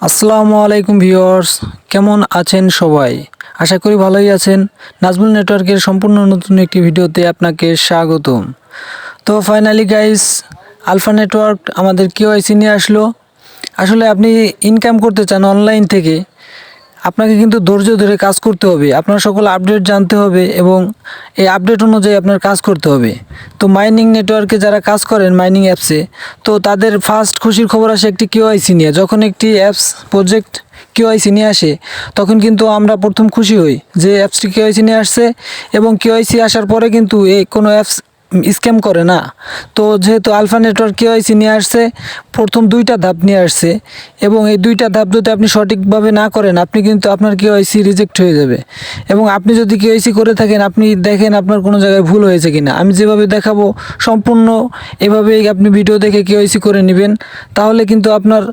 আসসালামু আলাইকুম ভিউয়ার্স, কেমন আছেন সবাই? আশা করি ভালোই আছেন। নাজমুল নেটওয়ার্কের সম্পূর্ণ নতুন একটি ভিডিওতে আপনাকে স্বাগতম। তো ফাইনালি গাইস, আলফা নেটওয়ার্ক আমাদের কেওয়াইসি নিয়ে আসলো। আসলে আপনি ইনকাম করতে চান অনলাইন থেকে, আপনাকে কিন্তু ধৈর্য ধরে কাজ করতে হবে। আপনার সকল আপডেট জানতে হবে এবং এই আপডেট অনুযায়ী আপনার কাজ করতে হবে। তো মাইনিং নেটওয়ার্কে যারা কাজ করেন মাইনিং অ্যাপসে, তো তাদের ফার্স্ট খুশির খবর আসে একটি কেওয়াইসি নিয়ে। যখন একটি অ্যাপস প্রজেক্ট কেওয়াইসি নিয়ে আসে তখন কিন্তু আমরা প্রথম খুশি হই যে অ্যাপসটি কেওয়াইসি নিয়ে আসছে, এবং কেওয়াইসি আসার পরে কিন্তু এই কোনো অ্যাপস স্ক্যাম করে না। তো যেহেতু আলফা নেটওয়ার্ক কেওয়াইসি নিয়ে আসছে, প্রথম দুইটা ধাপ নিয়ে আসছে, এবং এই দুইটা ধাপ যদি আপনি সঠিকভাবে না করেন আপনি কিন্তু আপনার কেওয়াইসি রিজেক্ট হয়ে যাবে। এবং আপনি যদি কেওয়াইসি করে থাকেন, আপনি দেখেন আপনার কোনো জায়গায় ভুল হয়েছে কিনা। আমি যেভাবে দেখাবো সম্পূর্ণ এভাবেই আপনি ভিডিও দেখে কেওয়াইসি করে নেবেন, তাহলে কিন্তু আপনার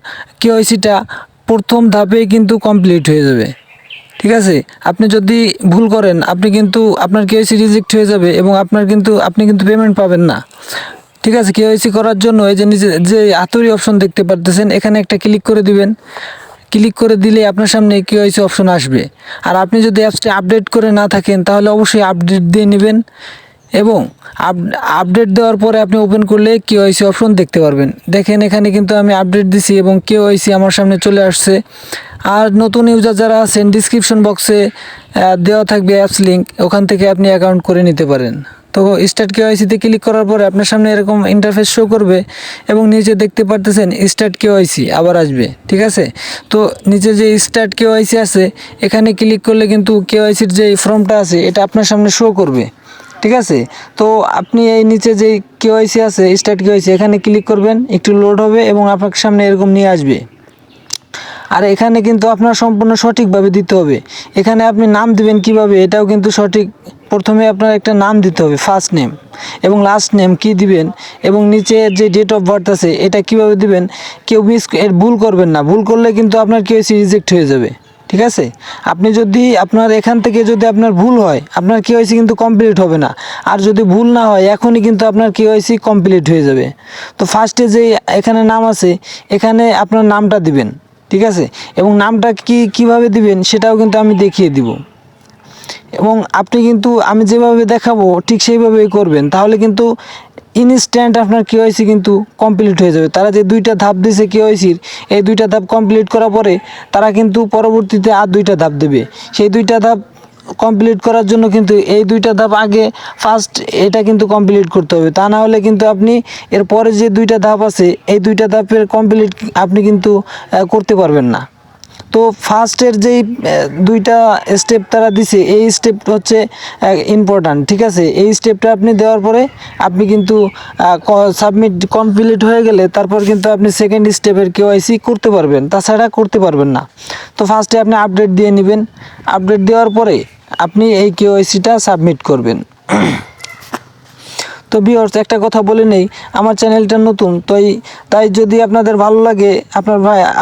কেওয়াইসিটা প্রথম ধাপেই কিন্তু কমপ্লিট হয়ে যাবে। ঠিক আছে, আপনি যদি ভুল করেন আপনি কিন্তু আপনার কেওয়াইসি রিজেক্ট হয়ে যাবে এবং আপনি কিন্তু পেমেন্ট পাবেন না। ঠিক আছে, কেওয়াইসি করার জন্য এই যে নিচে যে হাতুড়ি অপশন দেখতে পারতেছেন, এখানে একটা ক্লিক করে দিবেন। ক্লিক করে দিলে আপনার সামনে কেওয়াইসি অপশন আসবে। আর আপনি যদি অ্যাপসটি আপডেট করে না থাকেন তাহলে অবশ্যই আপডেট দিয়ে নেবেন, এবং আপডেট দেওয়ার পরে আপনি ওপেন করলে কেওয়াইসি অপশন দেখতে পারবেন। দেখেন এখানে কিন্তু আমি আপডেট দিছি এবং কেওয়াইসি আমার সামনে চলে আসছে। আর নতুন ইউজার যারা আছেন, ডিসক্রিপশন বক্সে দেওয়া থাকবে অ্যাপস লিঙ্ক, ওখান থেকে আপনি অ্যাকাউন্ট করে নিতে পারেন। তো স্টার্ট কেওয়াইসিতে ক্লিক করার পরে আপনার সামনে এরকম ইন্টারফেস শো করবে, এবং নিচে দেখতে পারতেছেন স্টার্ট কেওয়াইসি আবার আসবে। ঠিক আছে, তো নিচে যে স্টার্ট কেওয়াইসি আছে এখানে ক্লিক করলে কিন্তু কেওয়াইসির যে ফর্মটা আছে এটা আপনার সামনে শো করবে। ঠিক আছে, তো আপনি এই নিচে যে কেওয়াইসি আছে স্টার্ট কেওয়াইসি, এখানে ক্লিক করবেন, একটু লোড হবে এবং আপনার সামনে এরকম নিয়ে আসবে। আর এখানে কিন্তু আপনার সম্পূর্ণ সঠিকভাবে দিতে হবে। এখানে আপনি নাম দিবেন কিভাবে এটাও কিন্তু সঠিক। প্রথমে আপনার একটা নাম দিতে হবে, ফার্স্ট নেম, এবং লাস্ট নেম কি দিবেন, এবং নিচে যে ডেট অফ বার্থ আছে এটা কিভাবে দিবেন। কেউ ভুল করবেন না, ভুল করলে কিন্তু আপনার কেওয়াইসি রিজেক্ট হয়ে যাবে। ঠিক আছে, আপনি যদি আপনার এখান থেকে যদি আপনার ভুল হয় আপনার কেওয়াইসি কিন্তু কমপ্লিট হবে না। আর যদি ভুল না হয় এখনই কিন্তু আপনার কেওয়াইসি কমপ্লিট হয়ে যাবে। তো ফার্স্টে যে এখানে নাম আছে এখানে আপনার নামটা দিবেন। ঠিক আছে, এবং নামটা কিভাবে দিবেন সেটাও কিন্তু আমি দেখিয়ে দিব, এবং আপনি কিন্তু আমি যেভাবে দেখাবো ঠিক সেইভাবেই করবেন, তাহলে কিন্তু ইনস্ট্যান্ট আপনার কেওয়াইসি কিন্তু কমপ্লিট হয়ে যাবে। তারা যে দুইটা ধাপ দিয়েছে কেওয়াইসির, এই দুইটা ধাপ কমপ্লিট করার পরে তারা কিন্তু পরবর্তীতে আর দুইটা ধাপ দেবে। সেই দুইটা ধাপ কমপ্লিট করার জন্য কিন্তু এই দুইটা ধাপ আগে ফার্স্ট এটা কিন্তু কমপ্লিট করতে হবে, তা না হলে কিন্তু আপনি এরপরে যে দুইটা ধাপ আছে এই দুইটা ধাপের কমপ্লিট আপনি কিন্তু করতে পারবেন না। তো ফার্স্টের যেই দুইটা স্টেপ তারা দিছে এই স্টেপ হচ্ছে ইম্পর্ট্যান্ট। ঠিক আছে, এই স্টেপটা আপনি দেওয়ার পরে আপনি কিন্তু সাবমিট কমপ্লিট হয়ে গেলে তারপর কিন্তু আপনি সেকেন্ড স্টেপের কেওয়াইসি করতে পারবেন, তাছাড়া করতে পারবেন না। তো ফার্স্টে আপনি আপডেট দিয়ে নেবেন, আপডেট দেওয়ার পরে আপনি এই কেওয়াইসিটা সাবমিট করবেন। তো ভিউয়ার্স, একটা কথা বলে নেই, আমার চ্যানেলটা নতুন, তাই যদি আপনাদের ভালো লাগে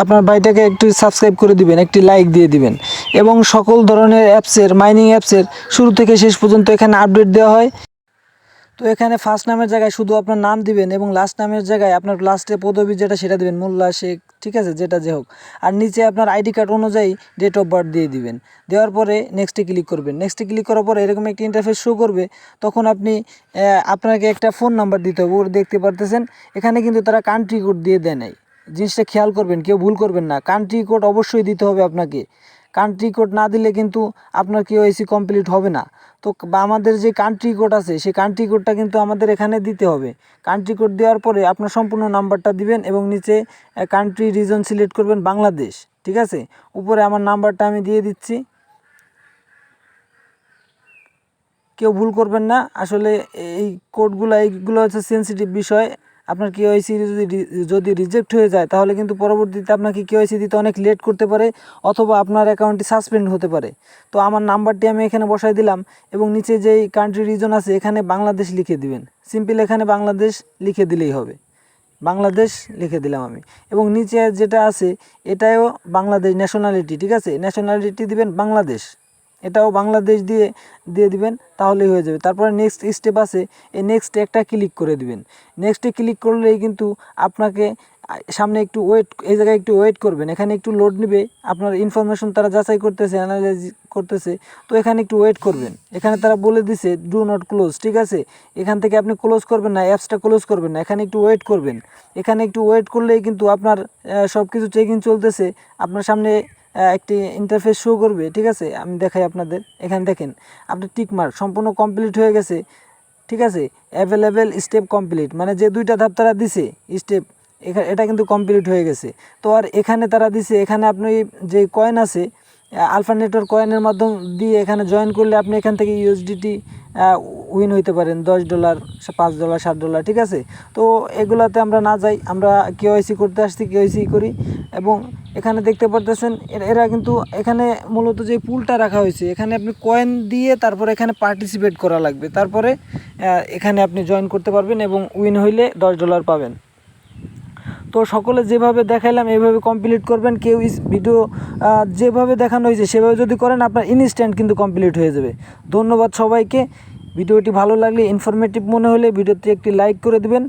আপনার ভাইটাকে একটু সাবস্ক্রাইব করে দিবেন, একটি লাইক দিয়ে দিবেন, এবং সকল ধরনের অ্যাপসের মাইনিং অ্যাপসের শুরু থেকে শেষ পর্যন্ত এখানে আপডেট দেওয়া হয়। তো এখানে ফার্স্ট নামের জায়গায় শুধু আপনার নাম দিবেন, এবং লাস্ট নামের জায়গায় আপনার লাস্টে পদবি যেটা সেটা দিবেন, মোল্লা, শেখ, ঠিক আছে, যেটা যে হোক। আর নিচে আপনার আইডি কার্ড অনুযায়ী ডেট অফ বার্থ দিয়ে দিবেন। দেওয়ার পরে নেক্সটে ক্লিক করবেন। নেক্সটে ক্লিক করার পরে এরকম একটি ইন্টারফেস শো করবে। তখন আপনাকে একটা ফোন নাম্বার দিতে হবে। ওর দেখতে পারতেছেন এখানে কিন্তু তারা কান্ট্রি কোড দিয়ে দেয় নাই, জিনিসটা খেয়াল করবেন, কেউ ভুল করবেন না। কান্ট্রি কোড অবশ্যই দিতে হবে আপনাকে। কান্ট্রি কোড না দিলে কিন্তু আপনার কেওয়াইসি কমপ্লিট হবে না। তো আমাদের যে কান্ট্রি কোড আছে সেই কান্ট্রি কোডটা কিন্তু আমাদের এখানে দিতে হবে। কান্ট্রি কোড দেওয়ার পরে আপনার সম্পূর্ণ নাম্বারটা দিবেন, এবং নিচে কান্ট্রি রিজন সিলেক্ট করবেন বাংলাদেশ। ঠিক আছে, উপরে আমার নাম্বারটা আমি দিয়ে দিচ্ছি। কেউ ভুল করবেন না, আসলে এই এইগুলো হচ্ছে সেনসিটিভ বিষয়। আপনার কেওয়াইসি যদি রিজেক্ট হয়ে যায় তাহলে কিন্তু পরবর্তীতে আপনাকে কেওয়াইসি দিতে অনেক লেট করতে পারে, অথবা আপনার অ্যাকাউন্টটি সাসপেন্ড হতে পারে। তো আমার নাম্বারটি আমি এখানে বসাই দিলাম, এবং নিচে যেই কান্ট্রি রিজন আছে এখানে বাংলাদেশ লিখে দিবেন। সিম্পল এখানে বাংলাদেশ লিখে দিলেই হবে। বাংলাদেশ লিখে দিলাম আমি, এবং নিচে যেটা আছে এটাও বাংলাদেশ ন্যাশনালিটি। ঠিক আছে, ন্যাশনালিটি দিবেন বাংলাদেশ, এটাও বাংলাদেশ দিয়ে দিবেন, তাহলেই হয়ে যাবে। তারপরে নেক্সট স্টেপ আছে, এই নেক্সটে একটা ক্লিক করে দিবেন। নেক্সটে ক্লিক করলেই কিন্তু আপনাকে সামনে একটু ওয়েট, এই জায়গায় একটু ওয়েট করবেন, এখানে একটু লোড নেবে, আপনার ইনফরমেশন তারা যাচাই করতেছে, অ্যানালাইজ করতেছে, তো এখানে একটু ওয়েট করবেন। এখানে তারা বলে দিছে ডু নট ক্লোজ, ঠিক আছে, এখান থেকে আপনি ক্লোজ করবেন না, অ্যাপসটা ক্লোজ করবেন না, এখানে একটু ওয়েট করবেন। এখানে একটু ওয়েট করলেই কিন্তু আপনার সব কিছু চেকিং চলতেছে, আপনার সামনে একটি ইন্টারফেস শো করবে, ঠিক আছে। আমি দেখাই আপনাদের, এখানে দেখেন আপনার টিকমার্ক সম্পূর্ণ কমপ্লিট হয়ে গেছে, ঠিক আছে। অ্যাভেলেবেল স্টেপ কমপ্লিট, মানে যে 2টা ধাপ তারা দিছে স্টেপ, এটা কিন্তু কমপ্লিট হয়ে গেছে। তো আর এখানে তারা দিছে, এখানে আপনি যে কয়েন আছে আলফা নেটওয়ার্ক কয়েনের মাধ্যম দিয়ে এখানে জয়েন করলে আপনি এখান থেকে ইউএসডিটি উইন হইতে পারেন, $10, $5, $7, ঠিক আছে। তো এগুলাতে আমরা না যাই, আমরা KYC করতে আসছি, KYC করি। এবং এখানে দেখতে পারতেছেন এরা কিন্তু এখানে মূলত যে পুলটা রাখা হয়েছে, এখানে আপনি কয়েন দিয়ে তারপরে এখানে পার্টিসিপেট করা লাগবে, তারপরে এখানে আপনি জয়েন করতে পারবেন এবং উইন হইলে $10 পাবেন। তো সকলে যেভাবে দেখাইলাম এইভাবে কমপ্লিট করবেন। কেউ ভিডিও যেভাবে দেখানো হয়েছে সেভাবে যদি করেন আপনার ইনস্ট্যান্ট কিন্তু কমপ্লিট হয়ে যাবে। ধন্যবাদ সবাইকে। ভিডিওটি ভালো লাগলে, ইনফরমেটিভ মনে হলে ভিডিওতে একটি লাইক করে দিবেন।